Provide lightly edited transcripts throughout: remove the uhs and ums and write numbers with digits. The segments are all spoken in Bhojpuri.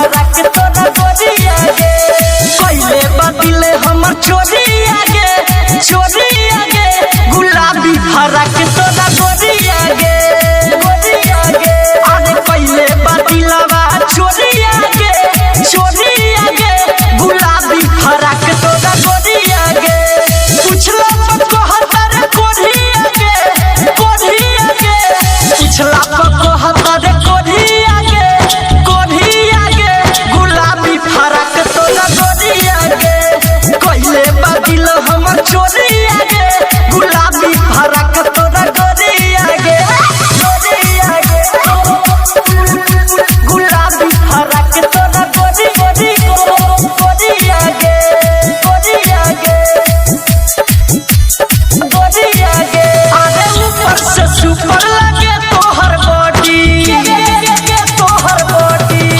फरक तोरा गोरिया गे पहले बदिले हमर चोरिया गे चोरिया गे गुलाबी फरक तोरा गोरिया गे अरे पहले बदिलवा चोरिया गे चोरिया गे गुलाबी फरक तोरा गोरिया गे पूछला पको हतर कोरिया गे पूछला पको हतर कोरिया गे गुलाबी फरक तोरा गोरिया गे कइले बदिल हमर चोरिया गे गुलाबी फरक तोरा गोरिया गे गुलाबी फरक तोरा गोरिया गे अरे ऊपर से सुपर लगे तोहर बॉडी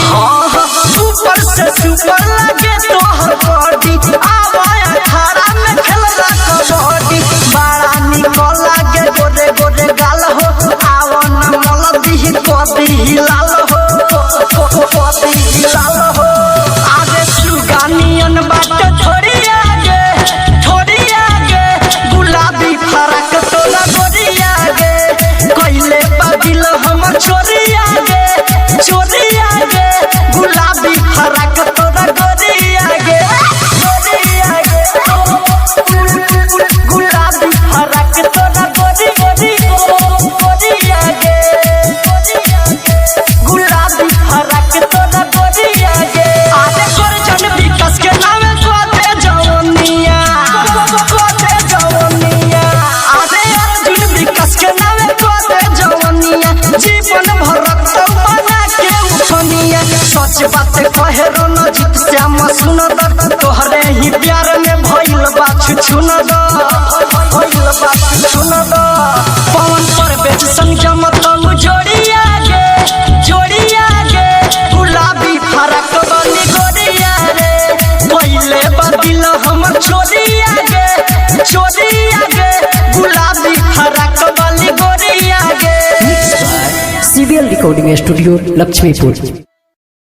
हाँ ऊपर से सुपर लगे तोहर बॉडी आवाया थारा में खेलना कबड्डी बड़ा निकल लगे गोरे गोरे गाल हो आवन मल दी कदी लाल हो आगे सुगानियन बाट थोड़ी आगे गुलाबी फरक तोरा गोरिया गे कइले बदिल हमर चोरिया गे गुलाबी फरक तोरा गोरिया गे गुलाबी फरक तोरा गोरिया गे गुलाबी फरक तोरा गोरिया गे आगे कर जन विकास के नामे कोते जवनिया आगे अर्जुन विकास के नामे कोते जवनिया जीवन भरत बना के उठनिया सच बात कहे रणजीत श्याम सुनदर तोहरे ही प्यार में भइल बा छुछुनदर पवन परवेश संगम तंग जोड़िया गे गुलाबी फरक वाली गोरिया रे पहले बदिल हमर चोरिया गे गुलाबी फरक वाली गोरिया गे CBL रिकॉर्डिंग स्टूडियो लक्ष्मीपुर।